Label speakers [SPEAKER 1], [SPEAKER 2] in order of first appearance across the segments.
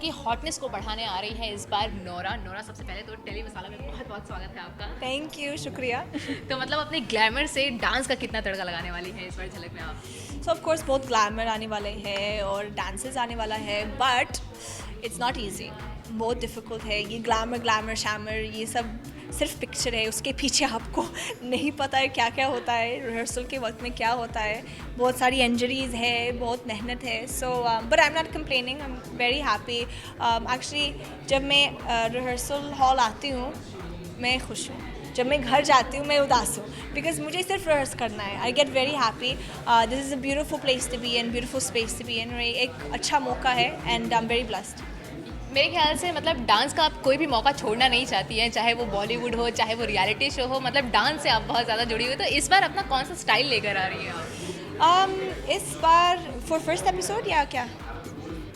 [SPEAKER 1] की हॉटनेस को बढ़ाने आ रही है इस बार नोरा। नोरा, सबसे पहले तो टेली मसाला में बहुत बहुत स्वागत है आपका।
[SPEAKER 2] थैंक यू, शुक्रिया।
[SPEAKER 1] तो मतलब अपने ग्लैमर से डांस का कितना तड़का लगाने वाली है इस बार झलक में आप?
[SPEAKER 2] सो ऑफ कोर्स बहुत ग्लैमर आने वाले हैं और डांसेस आने वाला है, बट इट्स नॉट इजी, बहुत डिफ़िकल्ट है। ये ग्लैमर शैमर ये सब सिर्फ पिक्चर है, उसके पीछे आपको नहीं पता है क्या क्या होता है, रिहर्सल के वक्त में क्या होता है। बहुत सारी इंजरीज़ है, बहुत मेहनत है। So but I am not complaining, I am very happy. Actually जब मैं रिहर्सल हॉल आती हूँ मैं खुश हूँ, जब मैं घर जाती हूँ मैं उदास हूँ, बिकॉज मुझे सिर्फ रिहर्स करना है। I get very happy. This is a beautiful place to be in, beautiful space to be in. एक अच्छा मौका है and I am very blessed.
[SPEAKER 1] मेरे ख्याल से मतलब डांस का आप कोई भी मौका छोड़ना नहीं चाहती हैं, चाहे वो बॉलीवुड हो चाहे वो रियलिटी शो हो, मतलब डांस से आप बहुत ज़्यादा जुड़ी हुई। तो इस बार अपना कौन सा स्टाइल लेकर आ रही है आप?
[SPEAKER 2] इस बार फॉर फर्स्ट एपिसोड या क्या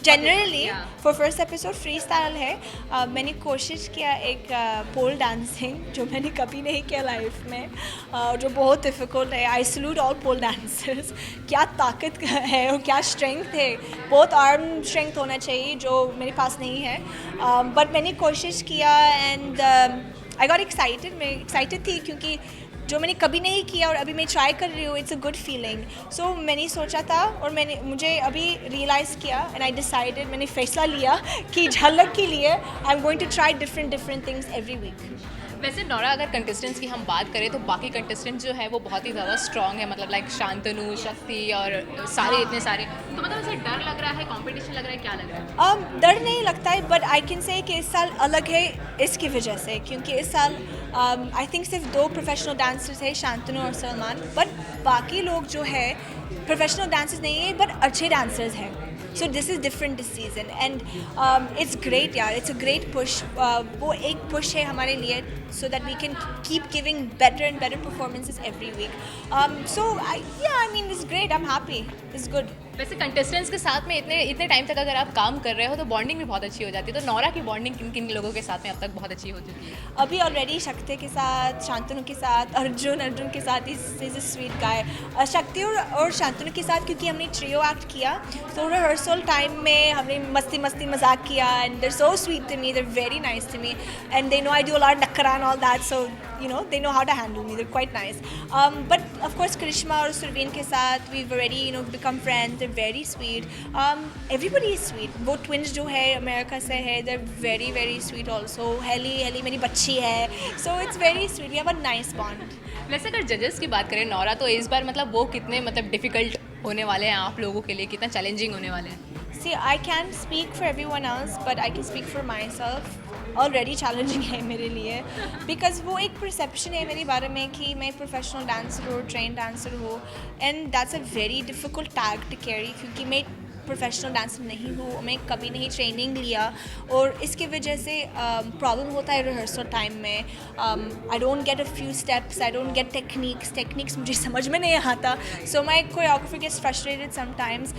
[SPEAKER 2] generally
[SPEAKER 1] Yeah.
[SPEAKER 2] For first episode free style है। मैंने कोशिश किया एक पोल डांसिंग जो मैंने कभी नहीं किया लाइफ में, जो बहुत डिफ़िकल्ट है। I salute all pole dancers. क्या ताकत है और क्या स्ट्रेंथ है, बहुत आर्म स्ट्रेंथ होना चाहिए जो मेरे पास नहीं है। बट मैंने कोशिश किया एंड आई गॉट एक्साइटेड। मैं एक्साइटेड थी क्योंकि जो मैंने कभी नहीं किया और अभी मैं ट्राई कर रही हूँ, इट्स अ गुड फीलिंग। सो मैंने सोचा था और मुझे अभी रियलाइज़ किया एंड आई डिसाइडेड, मैंने फैसला लिया कि झलक के लिए I am going to try different things every week.
[SPEAKER 1] वैसे नोरा, अगर कंटेस्टेंट्स की हम बात करें तो बाकी कंटेस्टेंट जो है वो बहुत ही ज़्यादा स्ट्रॉन्ग है, मतलब लाइक शांतनु, शक्ति और सारे इतने सारे। तो मतलब ऐसे डर लग रहा है, कंपटीशन लग रहा है, क्या लग रहा है?
[SPEAKER 2] डर नहीं लगता है, बट आई कैन से कि इस साल अलग है इसकी वजह से, क्योंकि इस साल आई थिंक सिर्फ 2 प्रोफेशनल डांसर्स है, शांतनु और सलमान। बट बाकी लोग जो है प्रोफेशनल डांसर्स नहीं है बट अच्छे डांसर्स हैं। So this is different this season and it's great यार, इट्स अ ग्रेट पुश। वो एक पुश है हमारे लिए so that we can keep giving better and better performances every week. So I mean it's great, I'm happy, it's good.
[SPEAKER 1] वैसे contestants के साथ में इतने टाइम तक अगर आप काम कर रहे हो तो बॉन्डिंग भी बहुत अच्छी हो जाती है। तो नोरा की बॉन्डिंग किन किन लोगों के साथ में अब तक बहुत अच्छी हो चुकी है?
[SPEAKER 2] अभी ऑलरेडी शक्ति के साथ, शांतनु के साथ, अर्जुन के साथ, इज अ स्वीट गाय। शक्ति और शांतनु के साथ क्योंकि हमने ट्रियो एक्ट किया तो रिहर्सल टाइम में हमने मस्ती मजाक किया and they're so sweet to me, they're very nice to me and they know I do a lot नखरा and all that, so you know they know how to handle me, they're quite nice. But of course Karishma और सुरवीन के साथ we've already become friends, they're very sweet. Everybody is sweet. वो twins जो है America से है, they're very very sweet also. Haley मेरी बच्ची है, so it's very sweet, we have a nice bond.
[SPEAKER 1] वैसे अगर जजेस की बात करें नोरा, तो इस बार मतलब वो कितने मतलब डिफ़िकल्ट होने वाले हैं आप लोगों के लिए, कितना चैलेंजिंग होने वाले हैं?
[SPEAKER 2] See, I can't speak for everyone else, but I can speak for myself. Already challenging है मेरे लिए, because वो एक perception है मेरे बारे में कि मैं प्रोफेशनल डांसर हूँ, ट्रेन डांसर हूँ, and that's a very difficult tag to carry क्योंकि मैं प्रोफेशनल डांसर नहीं हूँ, मैं कभी नहीं ट्रेनिंग लिया और इसकी वजह से प्रॉब्लम होता है रिहर्सल टाइम में। I don't get a few steps, I don't get techniques मुझे समझ में नहीं आता, so my choreographer gets frustrated sometimes.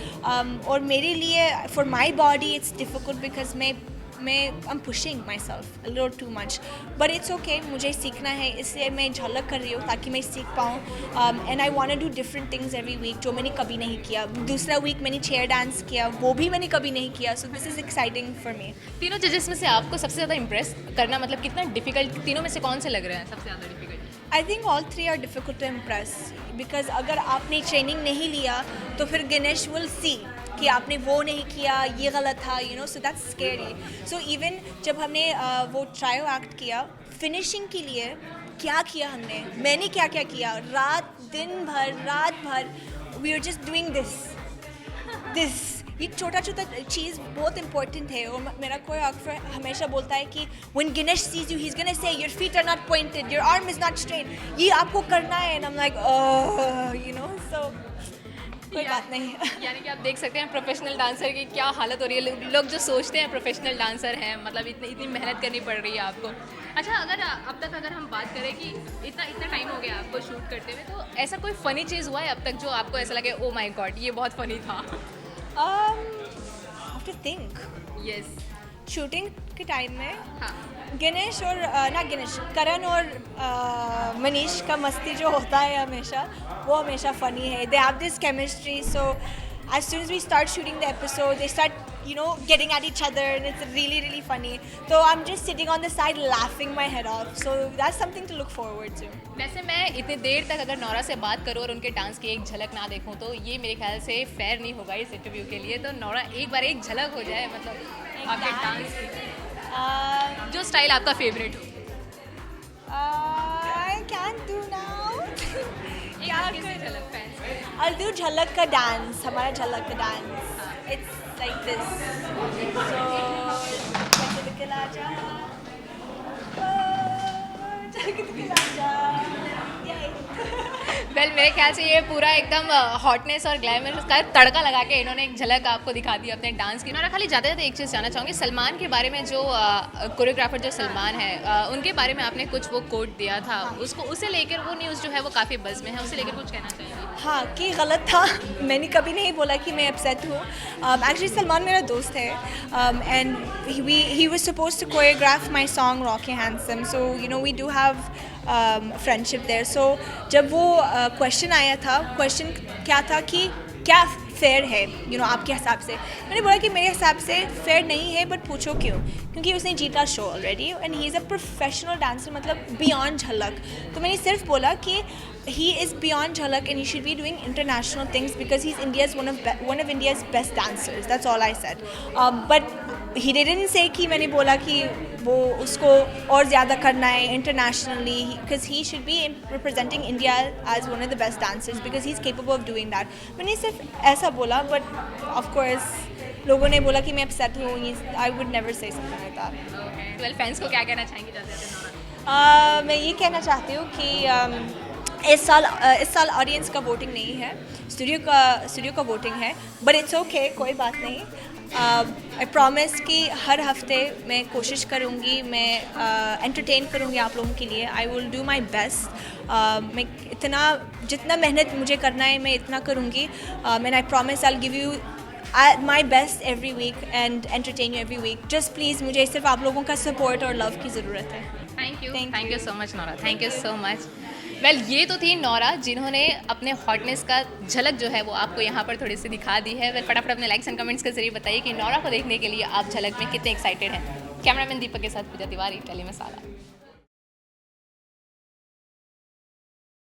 [SPEAKER 2] और मेरे लिए for my body it's difficult because मैं I am pushing myself little too much, but it's okay, मुझे सीखना है, इसलिए मैं झलक कर रही हूँ ताकि मैं सीख पाऊँ। And I want to do different things every week जो मैंने कभी नहीं किया। दूसरा वीक मैंने चेयर डांस किया, वो भी मैंने कभी नहीं किया, so this is exciting for me.
[SPEAKER 1] तीनों जजेस में से आपको सबसे ज़्यादा इम्प्रेस करना मतलब कितना डिफ़िकल्ट, तीनों में से कौन से लग रहे हैं सबसे ज़्यादा difficult?
[SPEAKER 2] I think all 3 are difficult to impress because अगर आपने ट्रेनिंग नहीं लिया तो फिर गणेश विल सी कि आपने वो नहीं किया, ये गलत था, so that's scary. So even जब हमने वो ट्रायो एक्ट किया फिनिशिंग के लिए, क्या किया मैंने क्या किया, रात भर we are just doing this ये छोटा चीज़ बहुत इंपॉर्टेंट है। और मेरा कोरियोग्राफर हमेशा बोलता है कि when Ganesh sees you he's gonna say your feet are not pointed, your arm is not straight, ये आपको करना है। and I'm like so कोई बात नहीं।
[SPEAKER 1] यानी कि आप देख सकते हैं प्रोफेशनल डांसर की क्या हालत हो रही है। लोग जो सोचते हैं प्रोफेशनल डांसर हैं, मतलब इतनी मेहनत करनी पड़ रही है आपको। अच्छा, अगर अब तक अगर हम बात करें कि इतना टाइम हो गया आपको शूट करते हुए, तो ऐसा कोई फ़नी चीज़ हुआ है अब तक जो आपको ऐसा लगे ओ माय गॉड ये बहुत फ़नी था?
[SPEAKER 2] have to think.
[SPEAKER 1] Yes.
[SPEAKER 2] Shooting के टाइम में
[SPEAKER 1] हाँ।
[SPEAKER 2] गणेश और करण और मनीष का मस्ती जो होता है हमेशा, वो हमेशा फ़नी है। They have this chemistry, so as soon as we start shooting the episode they start you know, getting at each other, and it's really, really funny. So I'm just sitting on the side laughing my head off. So that's something to look forward to.
[SPEAKER 1] वैसे मैं इतनी देर तक अगर नौरा से बात करूँ और उनके डांस की एक झलक ना देखूँ तो ये मेरे ख्याल से फेयर नहीं होगा इस इंटरव्यू के लिए। तो नौरा एक बार एक झलक हो जाए मतलब आपके डांस की, जो स्टाइल आपका फेवरेट हो।
[SPEAKER 2] I can't do now.
[SPEAKER 1] एक बार किसी झलक फैंस
[SPEAKER 2] I'll do झलक का डांस, हमारा झलक का dance. It's like this. So झलक दिखला जा, झलक दिखला जा. Yay.
[SPEAKER 1] वेल मेरे ख्याल से ये पूरा एकदम हॉटनेस और ग्लैमर का तड़का लगा के इन्होंने एक झलक आपको दिखा दी अपने डांस की। नौरा खाली जाते जाते एक चीज़ जानना चाहूँगी सलमान के बारे में, जो कोरियोग्राफर जो सलमान है उनके बारे में आपने कुछ वो कोट दिया था, उसको उसे लेकर वो न्यूज़ जो है वो काफ़ी बज़ में है, उसे लेकर कुछ कहना चाहिए?
[SPEAKER 2] हाँ कि गलत था, मैंने कभी नहीं बोला कि मैं अपसेट हूँ। एक्चुअली सलमान मेरा दोस्त है and he was supposed to choreograph my song Rocky Handsome, so you know we do have friendship there. So जब वो क्वेश्चन आया था, क्वेश्चन क्या था कि क्या फेयर है यू नो आपके हिसाब से, मैंने बोला कि मेरे हिसाब से फेयर नहीं है, बट पूछो क्यों, क्योंकि उसने जीता show already and he is a professional dancer, मतलब बियॉन्ड झलक। तो मैंने सिर्फ बोला कि he is beyond Jhalak and he should be doing international things because he's India's one of India's best dancers. That's all I said. But he didn't say कि मैंने बोला कि वो उसको और ज़्यादा करना है internationally, because he should be representing India as one of the best dancers because he's capable of doing that. मैंने सिर्फ ऐसा बोला, but of course लोगों ने बोला कि मैं upset हूँ. I would never say something like that.
[SPEAKER 1] Well fans को क्या कहना चाहेंगे जाते जाते नौरा?
[SPEAKER 2] मैं ये कहना चाहती हूँ कि इस साल ऑडियंस का वोटिंग नहीं है, स्टूडियो का वोटिंग है, बट इट्स ओके, कोई बात नहीं। आई प्रॉमिस कि हर हफ्ते मैं कोशिश करूँगी, मैं एंटरटेन करूँगी आप लोगों के लिए। I will do my best. मैं जितना मेहनत मुझे करना है मैं इतना करूँगी, and I promise I will give you my best every week and entertain you every week. Just please मुझे सिर्फ आप लोगों का सपोर्ट और लव की ज़रूरत है।
[SPEAKER 1] Thank you so much Nora, thank you so much. Well ये तो थी नौरा जिन्होंने अपने हॉटनेस का झलक जो है वो आपको यहाँ पर थोड़ी सी दिखा दी है। वेल फटाफट अपने लाइक्स एंड कमेंट्स के जरिए बताइए कि नौरा को देखने के लिए आप झलक में कितने एक्साइटेड हैं। कैमरामैन दीपक के साथ पूजा तिवारी, टेली मसाला।